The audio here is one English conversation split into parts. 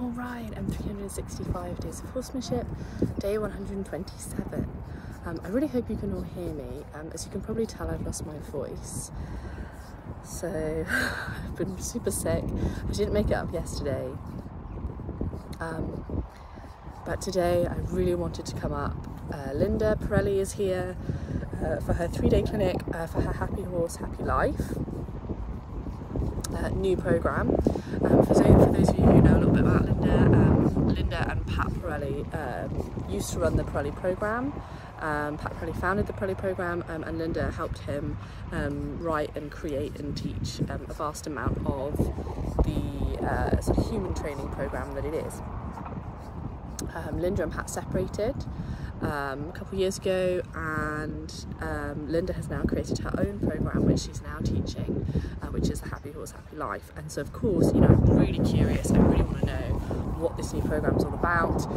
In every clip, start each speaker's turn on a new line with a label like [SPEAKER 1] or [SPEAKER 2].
[SPEAKER 1] Alright, and 365 days of horsemanship, day 127. I really hope you can all hear me. As you can probably tell, I've lost my voice. So, I've been super sick. I didn't make it up yesterday. But today I really wanted to come up. Linda Parelli is here for her 3-day clinic for her Happy Horse, Happy Life new programme. For those of you who know a little bit about Linda and Pat Parelli used to run the Parelli programme. Pat Parelli founded the Parelli programme and Linda helped him write and create and teach a vast amount of the sort of human training programme that it is. Linda and Pat separated a couple of years ago, and Linda has now created her own programme which she's now teaching, which is the Happy Horse, Happy Life. And so of course, you know, I'm really curious, I really want to know what this new programme is all about.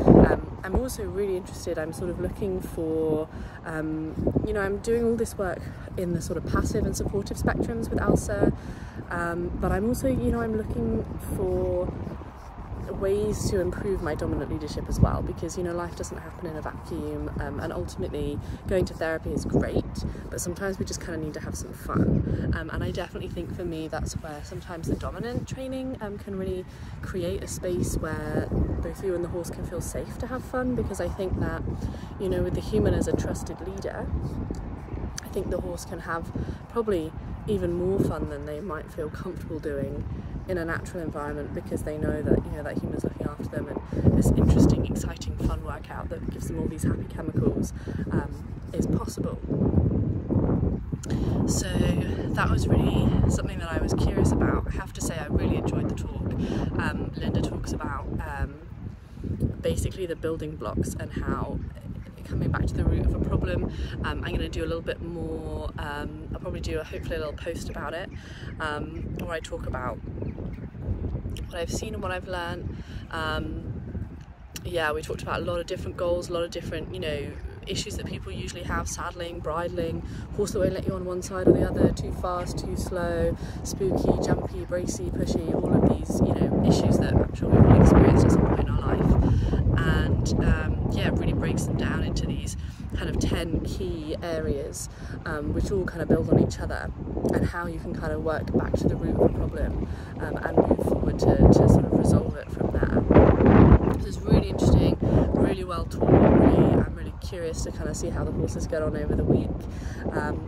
[SPEAKER 1] I'm also really interested, I'm sort of looking for, you know, I'm doing all this work in the sort of passive and supportive spectrums with Elsa, but I'm also, you know, I'm looking for ways to improve my dominant leadership as well, because, you know, life doesn't happen in a vacuum, and ultimately going to therapy is great, but sometimes we just kind of need to have some fun, and I definitely think for me that's where sometimes the dominant training can really create a space where both you and the horse can feel safe to have fun, because I think that, you know, with the human as a trusted leader, I think the horse can have probably even more fun than they might feel comfortable doing in a natural environment, because they know that, you know, that human's looking after them, and this interesting, exciting, fun workout that gives them all these happy chemicals is possible. So that was really something that I was curious about. I have to say I really enjoyed the talk. Linda talks about basically the building blocks and how coming back to the root of a problem. I'm going to do a little bit more, I'll probably do hopefully a little post about it, where I talk about what I've seen and what I've learned. Yeah, we talked about a lot of different goals, a lot of different, you know, issues that people usually have: saddling, bridling, horse that won't let you on one side or the other, too fast, too slow, spooky, jumpy, bracy, pushy, all of these, you know, issues that I'm sure we've all experienced at some point in our life. And yeah, it really breaks them down into these kind of 10 key areas, which all kind of build on each other, and how you can kind of work back to the root of a problem and move forward to sort of resolve it from there. So it's really interesting, really well taught. I'm really curious to kind of see how the horses get on over the week.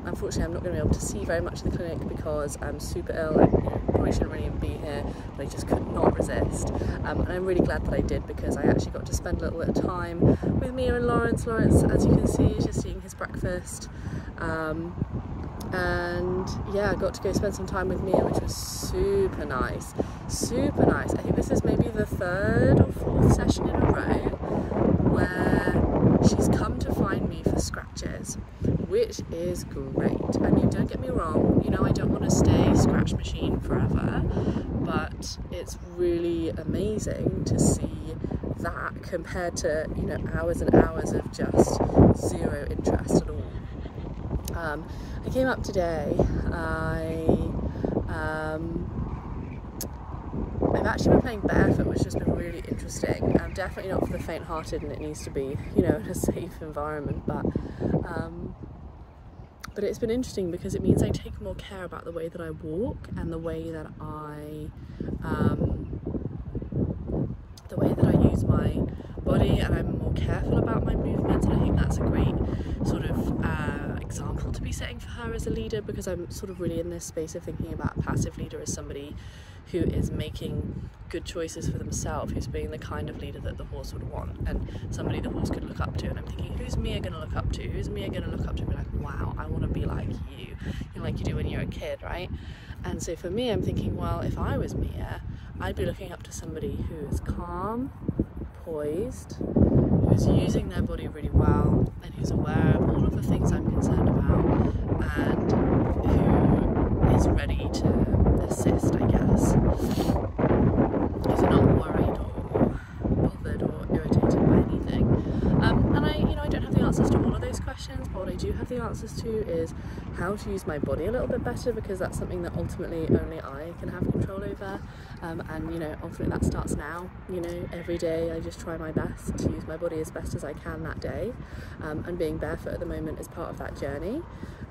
[SPEAKER 1] Unfortunately, I'm not going to be able to see very much of the clinic because I'm super ill. I probably shouldn't really even be here, but I just could not resist. And I'm really glad that I did, because I actually got to spend a little bit of time with Mia and Lawrence. Lawrence, as you can see, is just eating his breakfast. And yeah, I got to go spend some time with Mia, which was super nice, super nice. I think this is maybe the 3rd or 4th session in a row where she's come to find me for scratches, which is great. I mean, don't get me wrong, you know, I don't want to stay scratch machine forever, but it's really amazing to see that compared to, you know, hours and hours of just zero interest at all. I came up today. I've actually been playing barefoot, which has been really interesting. Definitely not for the faint-hearted, and it needs to be, you know, in a safe environment. But it's been interesting because it means I take more care about the way that I walk and the way that I use my body, and I'm more careful about my movements. And I think that's a great sort of example to be setting for her as a leader, because I'm sort of really in this space of thinking about a passive leader as somebody who is making good choices for themselves, who's being the kind of leader that the horse would want, and somebody the horse could look up to. And I'm thinking, who's Mia going to look up to? Who's Mia going to look up to and be like, wow, I want to be like you know, like you do when you're a kid, right? And so for me, I'm thinking, well, if I was Mia, I'd be looking up to somebody who is calm, poised, who's using their body really well, and who's aware of all of the things I'm concerned about, and who is ready to assist, I guess. Who's not worried or bothered or irritated by anything. And I don't have the answers to all of those questions, but what I do have the answers to is how to use my body a little bit better, because that's something that ultimately only I can have control over. and you know, ultimately that starts now. You know, every day I just try my best to use my body as best as I can that day, and being barefoot at the moment is part of that journey,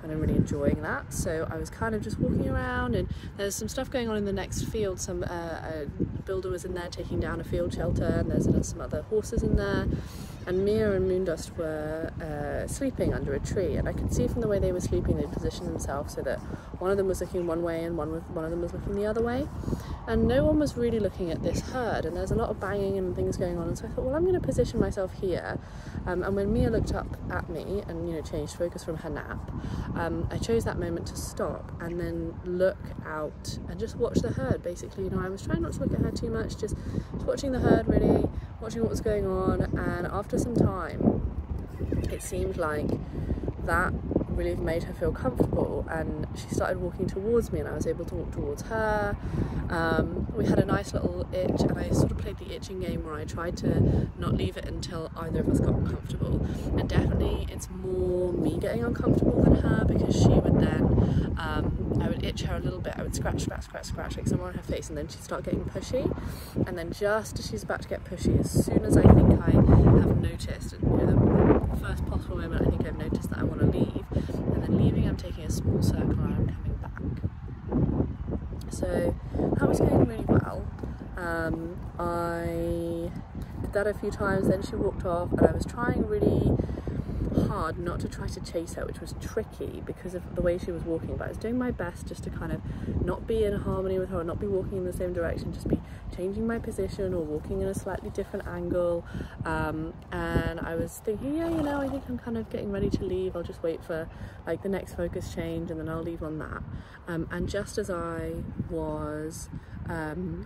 [SPEAKER 1] and I'm really enjoying that. So I was kind of just walking around, and there's some stuff going on in the next field. Some a builder was in there taking down a field shelter, and there's some other horses in there, and Mia and Moondust were sleeping under a tree, and I could see from the way they were sleeping, they'd positioned themselves so that one of them was looking one way and one of them was looking the other way, and no one was really looking at this herd, and there's a lot of banging and things going on. And so I thought, well, I'm going to position myself here, and when Mia looked up at me and, you know, changed focus from her nap, I chose that moment to stop and then look out and just watch the herd. Basically, you know, I was trying not to look at her too much, just watching the herd, really watching what was going on. And after some time, it seemed like that really made her feel comfortable, and she started walking towards me, and I was able to walk towards her. We had a nice little itch, and I sort of played the itching game where I tried to not leave it until either of us got comfortable, and definitely it's more me getting uncomfortable than her, because she would then I would itch her a little bit, I would scratch like somewhere on her face, and then she'd start getting pushy, and then just as she's about to get pushy, as soon as I think I have noticed, and you know, the first possible moment I think I've noticed that I want to leave, and then leaving, I'm taking a small circle and I'm coming back. So that was going really well. I did that a few times, then she walked off, and I was trying really hard not to try to chase her, which was tricky because of the way she was walking, but I was doing my best just to kind of not be in harmony with her, or not be walking in the same direction, just be changing my position or walking in a slightly different angle, and I was thinking, yeah, you know, I think I'm kind of getting ready to leave, I'll just wait for like the next focus change and then I'll leave on that. And just as I was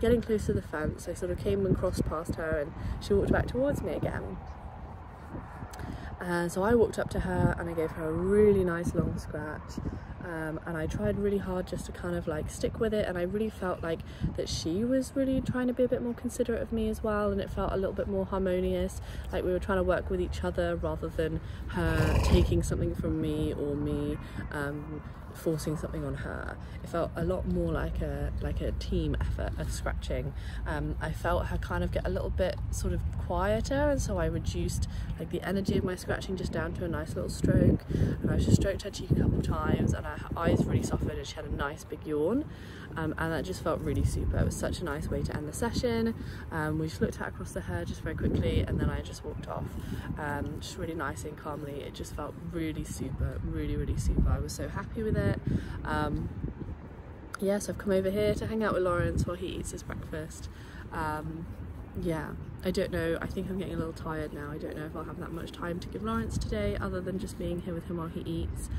[SPEAKER 1] getting close to the fence, I sort of came and crossed past her, and she walked back towards me again. And so I walked up to her and I gave her a really nice long scratch, and I tried really hard just to kind of like stick with it, and I really felt like that she was really trying to be a bit more considerate of me as well, and it felt a little bit more harmonious, like we were trying to work with each other rather than her taking something from me or me forcing something on her. It felt a lot more like a team effort of scratching. I felt her kind of get a little bit sort of quieter, and so I reduced like the energy of my scratching just down to a nice little stroke, and I just stroked her cheek a couple of times, and her eyes really softened and she had a nice big yawn, and that just felt really super. It was such a nice way to end the session. We just looked out across the herd just very quickly, and then I just walked off, just really nicely and calmly. It just felt really super, really super. I was so happy with it. Yes, I've come over here to hang out with Lawrence while he eats his breakfast. Yeah, I don't know, I think I'm getting a little tired now. I don't know if I'll have that much time to give Lawrence today other than just being here with him while he eats,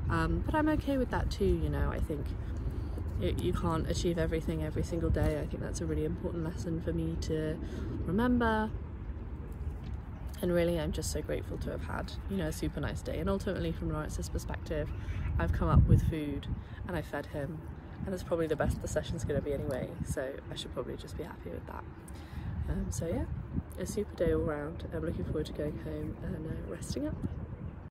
[SPEAKER 1] but I'm okay with that too. You know, I think you can't achieve everything every single day. I think that's a really important lesson for me to remember. And really, I'm just so grateful to have had, you know, a super nice day. And ultimately, from Lawrence's perspective, I've come up with food and I fed him, and that's probably the best the session's going to be anyway, so I should probably just be happy with that. So yeah, a super day all round. I'm looking forward to going home and resting up.